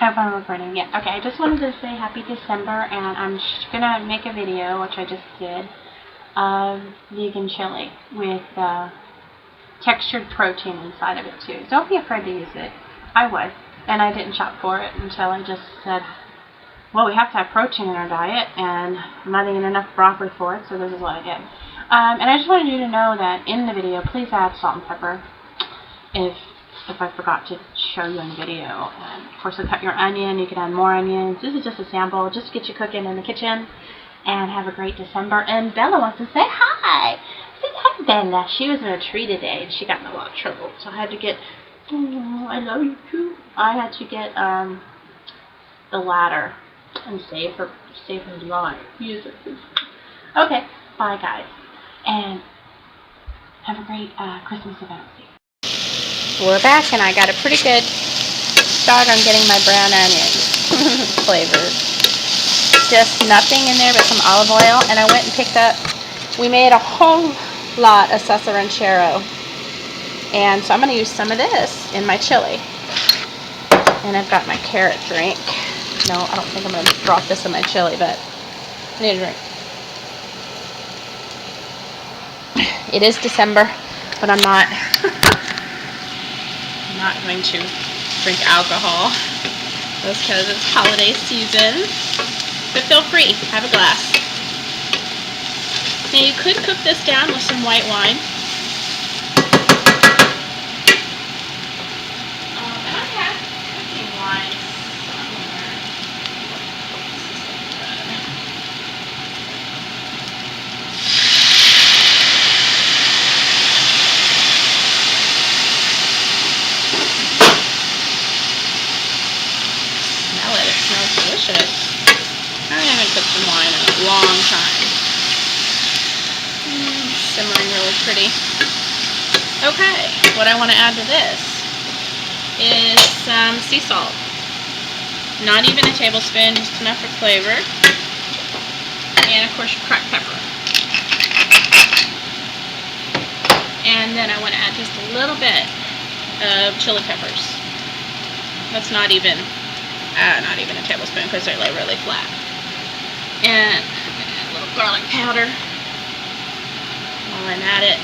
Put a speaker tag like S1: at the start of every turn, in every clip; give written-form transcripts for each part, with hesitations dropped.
S1: Hope I'm recording. Yeah, okay. I just wanted to say happy December, and I'm gonna make a video, which I just did, of vegan chili with textured protein inside of it too. Don't be afraid to use it. I was, and I didn't shop for it until I just said, well, we have to have protein in our diet, and I'm not eating enough broccoli for it, so this is what I did. And I just wanted you to know that in the video, please add salt and pepper if I forgot to show you in the video. And of course, cut your onion. You can add more onions. This is just a sample, just to get you cooking in the kitchen. And have a great December. And Bella wants to say hi. Say hi, Bella. She was in a tree today, and she got in a lot of trouble. So I had to get, I love you too. I had to get the ladder and save her life. Use it. Okay, bye guys, and have a great Christmas event. We're back, and I got a pretty good start on getting my brown onions flavored. Just nothing in there but some olive oil, and I went and picked up, we made a whole lot of salsa ranchero, and so I'm going to use some of this in my chili. And I've got my carrot drink. No, I don't think I'm going to drop this in my chili, but I need a drink. It is December, but I'm not going to drink alcohol just because it's holiday season. But feel free, have a glass. Now you could cook this down with some white wine. And I have cooking wine somewhere. Smell it, it smells delicious. I haven't cooked some wine in a long time. Simmering really pretty. Okay, what I want to add to this is some sea salt. Not even a tablespoon, just enough for flavor. And of course your cracked pepper. And then I want to add just a little bit of chili peppers. That's not even a tablespoon because they're like really flat. And I'm going to add a little garlic powder while I'm at it.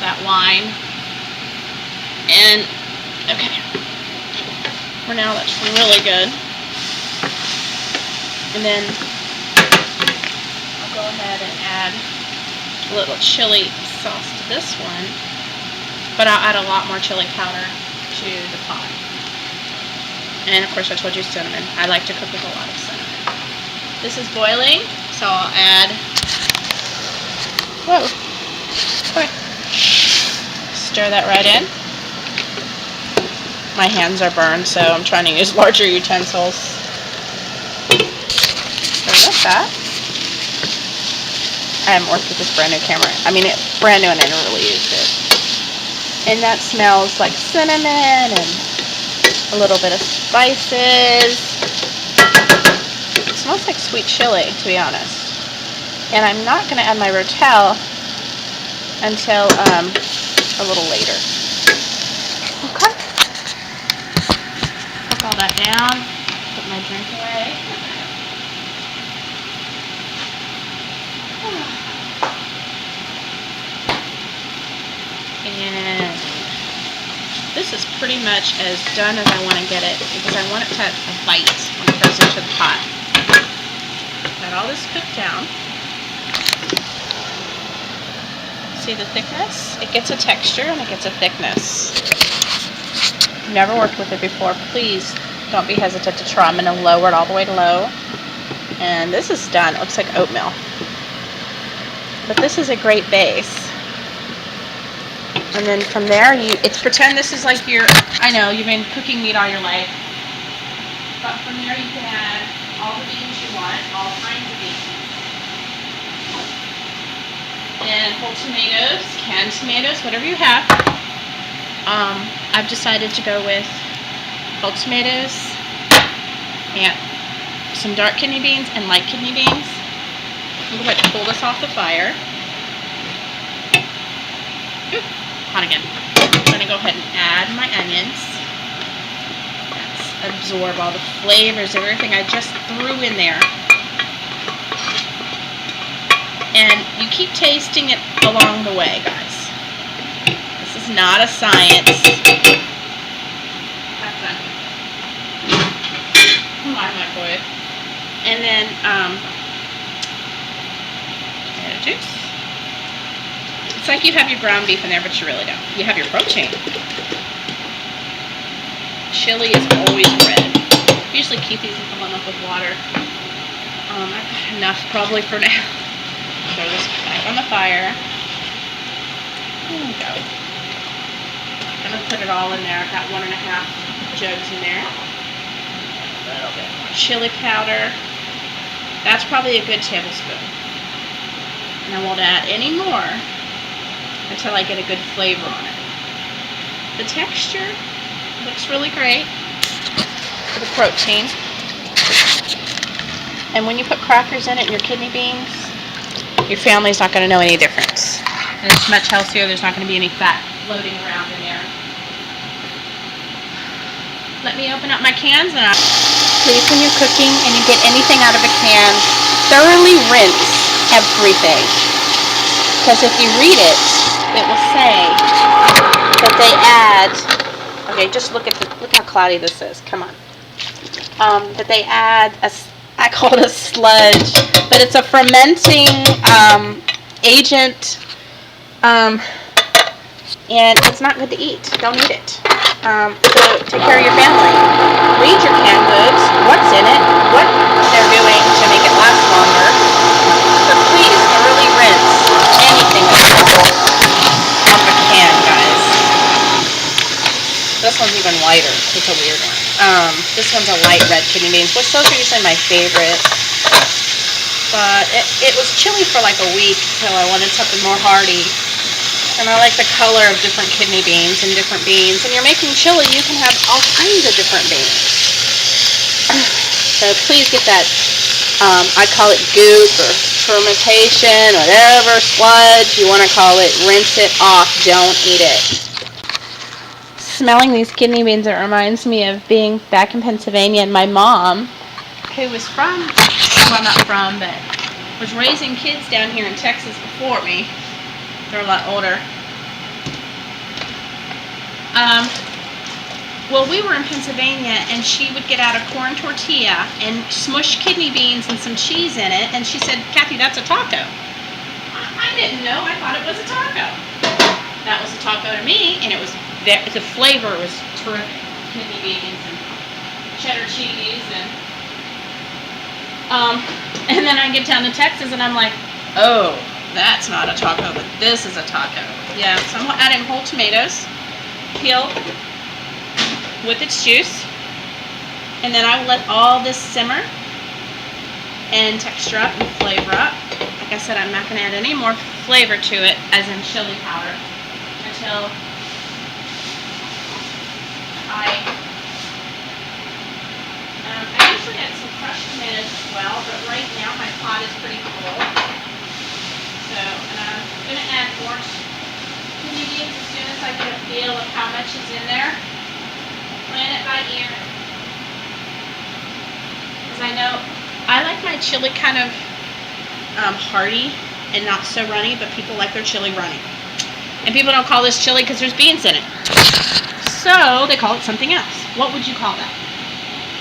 S1: That wine. And, okay. For now, that's really good. And then I'll go ahead and add a little chili sauce to this one. But I'll add a lot more chili powder to the pot. And, of course, I told you cinnamon. I like to cook with a lot of cinnamon. This is boiling, so I'll add, whoa, okay, stir that right in. My hands are burned, so I'm trying to use larger utensils. So that's that. I haven't worked with this brand new camera. I mean, it's brand new and I never really used it. And that smells like cinnamon and a little bit of spices. It smells like sweet chili, to be honest. And I'm not going to add my rotel until a little later. Okay. Put all that down. Put my drink away. And this is pretty much as done as I want to get it because I want it to have a bite when it goes into the pot. Got all this cooked down. See the thickness? It gets a texture and it gets a thickness. If you've never worked with it before, please don't be hesitant to try. I'm going to lower it all the way to low. And this is done. It looks like oatmeal. But this is a great base. And then from there, pretend this is like I know, you've been cooking meat all your life. But from there you can add all the beans you want, all kinds of beans. And whole tomatoes, canned tomatoes, whatever you have. I've decided to go with whole tomatoes and some dark kidney beans and light kidney beans. I'm going to pull this off the fire. Ooh, hot again. I'm going to go ahead and add my onions. That's absorb all the flavors of everything I just threw in there. And you keep tasting it along the way, guys. This is not a science. Come on, my boy. And then, tomato juice. It's like you have your ground beef in there, but you really don't. You have your protein. Chili is always red. I usually keep these and fill them up with water. I've got enough probably for now. Throw this back on the fire. There we go. I'm going to put it all in there. I've got 1.5 jugs in there. A little bit more chili powder. That's probably a good tablespoon. And I won't add any more until I get a good flavor on it. The texture looks really great for the protein. And when you put crackers in it and your kidney beans, your family's not going to know any difference. And it's much healthier. There's not going to be any fat floating around in there. Let me open up my cans and please, when you're cooking and you get anything out of a can, thoroughly rinse everything. Because if you read it, it will say that they add, okay, just look how cloudy this is, come on. That they add, I call it a sludge, but it's a fermenting agent, and it's not good to eat. Don't eat it. So take care of your family. Read your canned goods, what's in it, what they're doing to make it last longer. But please thoroughly rinse anything available from a can, guys. This one's even lighter. It's a weird one. This one's a light red kidney beans, which those are usually my favorite. But it was chilly for like a week until I wanted something more hearty. And I like the color of different kidney beans and different beans. And you're making chili, you can have all kinds of different beans. So please get that, I call it goop or fermentation, whatever sludge you want to call it. Rinse it off. Don't eat it. Smelling these kidney beans, it reminds me of being back in Pennsylvania, and my mom, who was from, well, not from, but was raising kids down here in Texas before me. They're a lot older. Well, we were in Pennsylvania, and she would get out a corn tortilla and smush kidney beans and some cheese in it, and she said, "Kathy, that's a taco." I didn't know. I thought it was a taco. That was a taco to me, and it was the flavor was terrific. Kidney beans and cheddar cheese, and then I get down to Texas, and I'm like, oh, that's not a taco, but this is a taco. Yeah, so I'm adding whole tomatoes, peeled with its juice, and then I will let all this simmer and texture up and flavor up. Like I said, I'm not going to add any more flavor to it, as in chili powder, until I usually add some crushed tomatoes as well, but right now my pot is pretty full. So, and I'm going to add more kidney beans as soon as I get a feel of how much is in there. Plan it by ear. Because I know, I like my chili kind of hearty and not so runny, but people like their chili runny. And people don't call this chili because there's beans in it. So, they call it something else. What would you call that?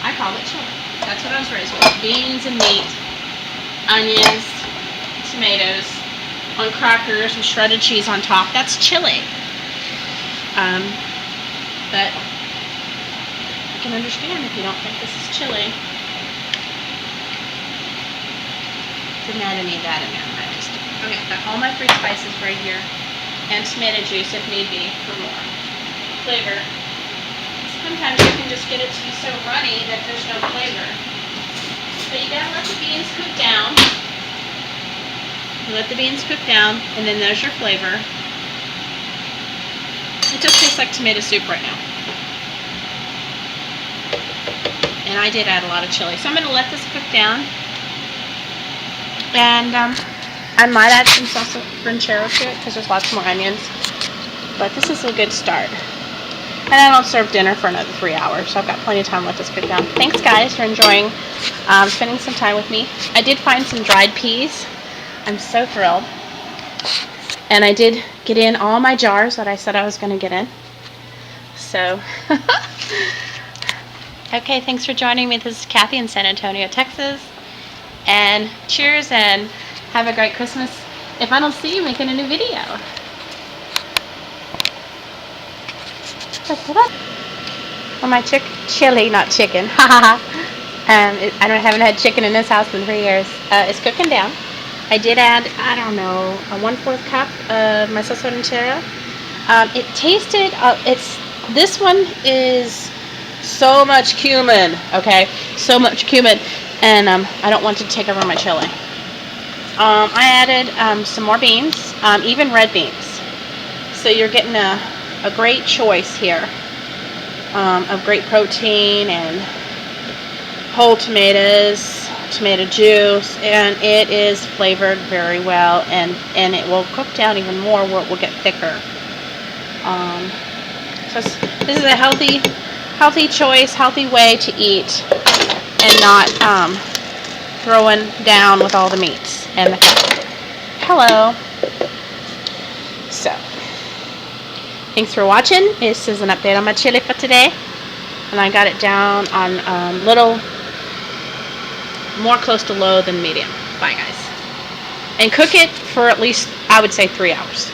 S1: I call it chili. That's what I was raised with. Beans and meat, onions, tomatoes, on crackers with shredded cheese on top. That's chili. But I can understand if you don't think this is chili. Didn't add any of that in there. I just did. Okay, I've got all my free spices right here, and tomato juice if need be for more flavor. Sometimes you can just get it to be so runny that there's no flavor. But you gotta let the beans cook down. You let the beans cook down, and then there's your flavor. It just tastes like tomato soup right now. And I did add a lot of chili. So I'm going to let this cook down. And I might add some salsa ranchero to it because there's lots more onions. But this is a good start. And I don't serve dinner for another 3 hours, so I've got plenty of time to let this cook down. Thanks, guys, for enjoying spending some time with me. I did find some dried peas. I'm so thrilled. And I did get in all my jars that I said I was going to get in. So, okay, thanks for joining me. This is Kathy in San Antonio, Texas. And cheers and have a great Christmas if I don't see you making a new video. Well, my chili, not chicken. I haven't had chicken in this house in 3 years. It's cooking down. I did add, I don't know, a 1/4 cup of my salsa ranchera. It tasted, this one is so much cumin, okay? So much cumin, and I don't want to take over my chili. I added some more beans, even red beans. So you're getting a great choice here of great protein and whole tomatoes, tomato juice, and it is flavored very well, and it will cook down even more where it will get thicker. So this is a healthy choice, healthy way to eat, and not throwing down with all the meats. And hello. So thanks for watching. This is an update on my chili for today, and I got it down on little more close to low than medium. Bye, guys. And cook it for at least, I would say, 3 hours.